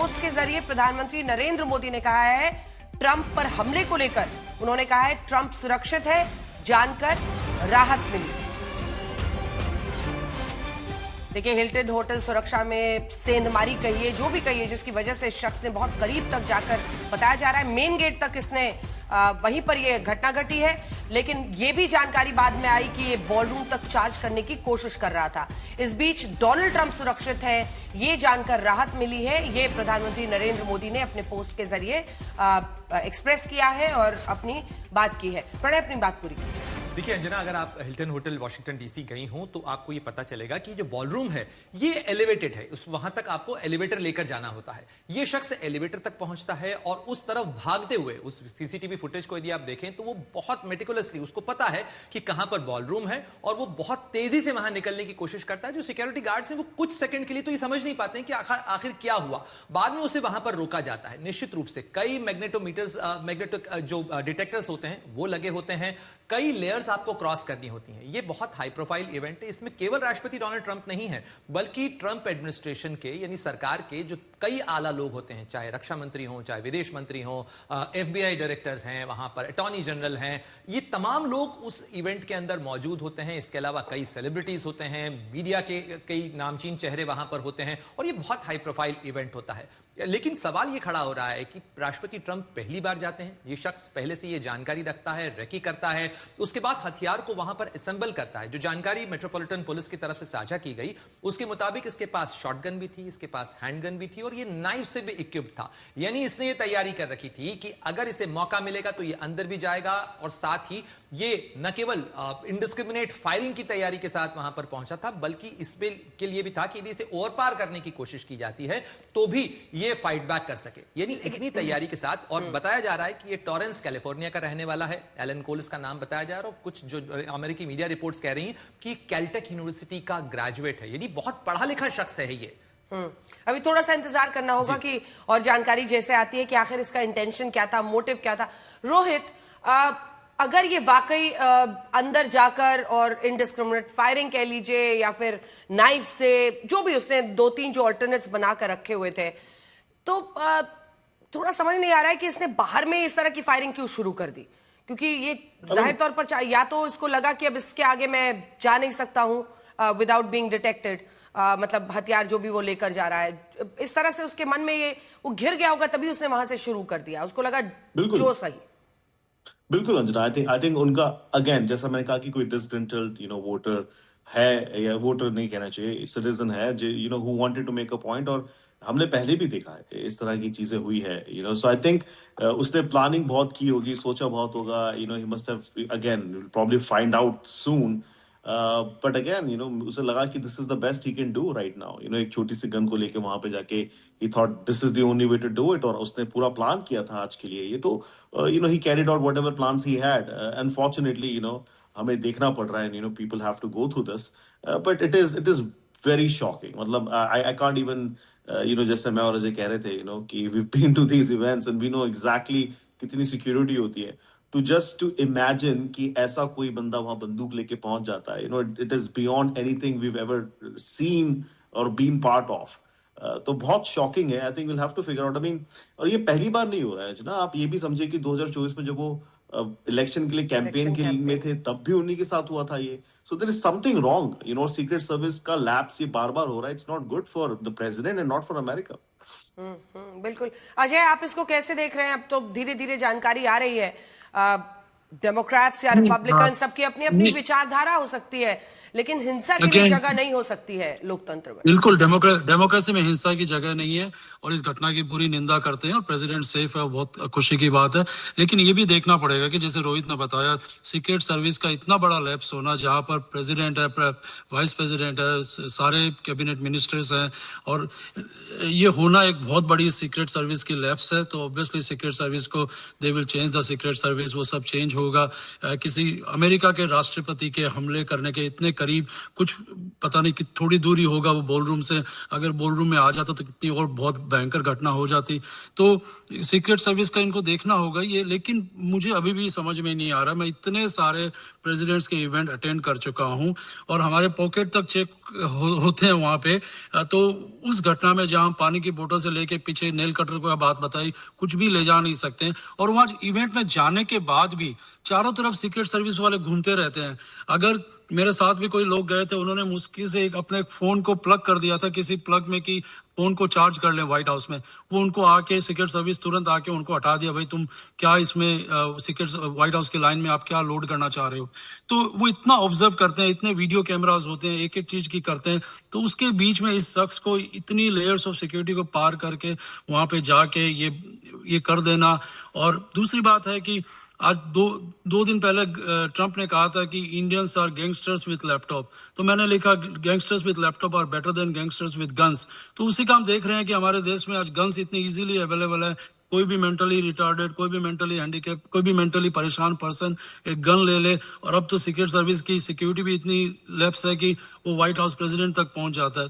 Post के जरिए प्रधानमंत्री नरेंद्र मोदी ने कहा है ट्रंप पर हमले को लेकर, उन्होंने कहा है ट्रंप सुरक्षित है, जानकर राहत मिली। देखिए, हिल्टन होटल सुरक्षा में सेंधमारी कहिए, जो भी कहिए, जिसकी वजह से इस शख्स ने बहुत करीब तक जाकर, बताया जा रहा है मेन गेट तक इसने वहीं पर यह घटना घटी है। लेकिन यह भी जानकारी बाद में आई कि ये बॉलरूम तक चार्ज करने की कोशिश कर रहा था। इस बीच डोनाल्ड ट्रंप सुरक्षित है, ये जानकर राहत मिली है। ये प्रधानमंत्री नरेंद्र मोदी ने अपने पोस्ट के जरिए एक्सप्रेस किया है और अपनी बात की है। प्रणय, अपनी बात पूरी कीजिए। देखिए अंजना, अगर आप हिल्टन होटल वाशिंगटन डीसी गई हो तो आपको ये पता चलेगा कि जो बॉलरूम है ये एलिवेटेड है, उस वहां तक आपको एलिवेटर लेकर जाना होता है। ये शख्स एलिवेटर तक पहुंचता है और उस तरफ भागते हुए, उस सीसीटीवी फुटेज को यदि आप देखें तो वो बहुत मेटिकुलसली, उसको पता है कि कहां पर बॉलरूम है और वो बहुत तेजी से वहां निकलने की कोशिश करता है। जो सिक्योरिटी गार्ड्स हैं वो कुछ सेकंड के लिए तो ये समझ नहीं पाते हैं कि आखिर क्या हुआ। बाद में उसे वहां पर रोका जाता है। निश्चित रूप से कई मैग्नेटोमीटर्स, जो डिटेक्टर्स होते हैं वो लगे होते हैं, कई लेयर्स आपको क्रॉस करनी होती हैं। ये बहुत हाई प्रोफाइल इवेंट है। इसमें केवल राष्ट्रपति डोनाल्ड ट्रंप नहीं है, बल्कि ट्रंप एडमिनिस्ट्रेशन के, यानी सरकार के जो कई आला लोग होते हैं, चाहे रक्षा मंत्री हो, चाहे विदेश मंत्री हो, FBI डायरेक्टर्स हैं, वहां पर अटॉर्नी जनरल हैं, ये तमाम लोग उस इवेंट के अंदर मौजूद होते हैं। इसके अलावा कई सेलिब्रिटीज होते हैं, मीडिया के कई नामचीन चेहरे वहां पर होते हैं और ये बहुत हाई प्रोफाइल इवेंट होता है। लेकिन सवाल ये खड़ा हो रहा है कि राष्ट्रपति ट्रंप पहली बार जाते हैं, ये शख्स पहले से ये जानकारी रखता है, रेकी करता है, उसके बाद हथियार को वहां पर असेंबल करता है। जो जानकारी मेट्रोपॉलिटन पुलिस की तरफ से साझा की गई उसके मुताबिक इसके पास शॉटगन भी थी, इसके पास हैंडगन भी थी और ये नाइफ से भी इक्विप्ड था। यानी इसने ये तैयारी कर रखी थी कि अगर इसे मौका मिलेगा तो ये अंदर भी जाएगा और साथ ही ये न केवल इंडिस्क्रिमिनेट फायरिंग की तैयारी के साथ वहां पर पहुंचा था, बल्कि इसके लिए भी था कि यदि इसे ओवर पार करने की कोशिश की जाती है तो भी ये फाइट बैक कर सके। यानी इतनी तैयारी के साथ। और बताया जा रहा है कि ये टॉरेंस कैलिफोर्निया का रहने वाला है, एलन कोल इसका नाम बताया जा रहा है और कुछ जो अमेरिकी मीडिया रिपोर्ट्स कह रही हैं कि कैलटेक यूनिवर्सिटी का ग्रेजुएट है, यानी बहुत पढ़ा लिखा शख्स है ये। अभी थोड़ा सा इंतजार करना होगा कि और जानकारी जैसे आती है कि आखिर इसका इंटेंशन क्या था, मोटिव क्या था। रोहित, अगर ये वाकई अंदर जाकर और इनडिस्क्रिमिनेट फायरिंग कह लीजिए या फिर नाइफ से, जो भी उसने 2-3 जो अल्टरनेट्स बनाकर रखे हुए थे, तो थोड़ा समझ नहीं आ रहा है कि इसने बाहर में इस तरह की फायरिंग क्यों शुरू कर दी। क्योंकि ये जाहिर तौर पर या तो इसको लगा कि अब इसके आगे मैं जा नहीं सकता हूं विदाउट बीइंग डिटेक्टेड, मतलब हथियार जो भी वो लेकर जा रहा है, इस तरह से उसके मन में ये वो घिर गया होगा, तभी उसने वहां से शुरू कर दिया। उसको लगा जो सही। बिल्कुल अंजना, आई थिंक उनका, अगेन जैसा मैंने कहा कि कोई डिसग्रंटल्ड वोटर है, या वोटर नहीं कहना चाहिए, सिटीजन है जो who wanted to make a point. और हमने पहले भी देखा है इस तरह की चीजें हुई है, सो आई थिंक उसने प्लानिंग बहुत की होगी, सोचा बहुत होगा, he must have again probably find out soon, but again उसे लगा कि this is the best he can do right now. एक छोटी सी गन को लेके वहां पे जाके he thought this is the only way to do it, और उसने पूरा प्लान किया था आज के लिए। ये तो he carried out whatever plans he had. Unfortunately हमें देखना पड़ रहा है, people have to go through this, but it is very shocking. मतलब आई कांट इवन जैसे मैं और अजय कह रहे थे कि we been to these events and we know exactly कितनी सिक्योरिटी होती है। तो जस्ट टू इमेजिन कि ऐसा कोई बंदा वहां बंदूक लेके पहुंच जाता है, it is beyond anything we ever seen और बीन पार्ट ऑफ। तो बहुत शॉकिंग है। I think will have to figure out, I mean, और ये पहली बार नहीं हो रहा है ना। आप ये भी समझे कि 2024 में जब वो इलेक्शन के लिए कैंपेन के में थे तब भी उन्हीं के साथ हुआ था ये। So there is something wrong, secret service का लैप्स ये बार-बार हो रहा है। It's not good for the president and not for America. बिल्कुल। अजय, आप इसको कैसे देख रहे हैं? अब तो धीरे धीरे जानकारी आ रही है, डेमोक्रेट्स या रिपब्लिकन सबकी अपनी अपनी विचारधारा हो सकती है, लेकिन हिंसा की भी जगह नहीं हो सकती है लोकतंत्र में। बिल्कुल, डेमोक्रेसी में हिंसा की जगह नहीं है और इस घटना की पूरी निंदा करते हैं और प्रेसिडेंट सेफ है, बहुत खुशी की बात है। लेकिन ये भी देखना पड़ेगा कि जैसे रोहित ने बताया, सीक्रेट सर्विस का इतना बड़ा लैप्स होना, जहां पर प्रेसिडेंट है, वाइस प्रेसिडेंट है, सारे कैबिनेट मिनिस्टर्स हैं, और ये होना एक बहुत बड़ी सीक्रेट सर्विस की लैप्स है। तो ऑब्वियसली सीक्रेट सर्विस को they will change the secret service, वो सब चेंज होगा किसी अमेरिका के राष्ट्रपति के हमले करने के इतने करीब, कुछ पता नहीं कि थोड़ी दूरी होगा वो बॉल रूम से, अगर बॉल रूम में आ जाता तो कितनी और बहुत भयंकर घटना हो जाती। तो सीक्रेट सर्विस का इनको देखना होगा ये, लेकिन मुझे अभी भी समझ में नहीं आ रहा। मैं इतने सारे प्रेसिडेंट्स के इवेंट अटेंड कर चुका हूं और हमारे पॉकेट तक चेक होते हैं वहां पे, तो उस घटना में जहां पानी की बोतल से लेके पीछे नेल कटर को बात बताई, कुछ भी ले जा नहीं सकते। और वहां इवेंट में जाने के बाद भी चारों तरफ सीक्रेट सर्विस वाले घूमते रहते हैं। अगर मेरे साथ भी कोई लोग गए थे, उन्होंने मुश्किल से अपने फोन को प्लग कर दिया था किसी प्लग में कि फोन को चार्ज कर ले व्हाइट हाउस में, वो उनको आके सीक्रेट सर्विस तुरंत आके उनको हटा दिया, भाई तुम क्या इसमें सीक्रेट व्हाइट हाउस की लाइन में आप क्या लोड करना चाह रहे हो। तो वो इतना ऑब्जर्व करते हैं, इतने वीडियो कैमरास होते हैं, एक एक चीज की करते हैं। तो उसके बीच में इस शख्स को इतनी लेयर्स ऑफ सिक्योरिटी को पार करके वहां पे जाके ये कर देना। और दूसरी बात है कि आज दो दिन पहले ट्रंप ने कहा था कि Indians are gangsters with laptop, तो मैंने लिखा gangsters with laptop are better than gangsters with guns. तो उसी का हम देख रहे हैं कि हमारे देश में आज गन्स इतनी इजीली अवेलेबल है। कोई भी मेंटली रिटार्डेड, कोई भी मेंटली हैंडीकैप, कोई भी मेंटली परेशान पर्सन एक गन ले ले। और अब तो सीक्रेट सर्विस की सिक्योरिटी भी इतनी लैप्स है कि वो व्हाइट हाउस प्रेसिडेंट तक पहुंच जाता है।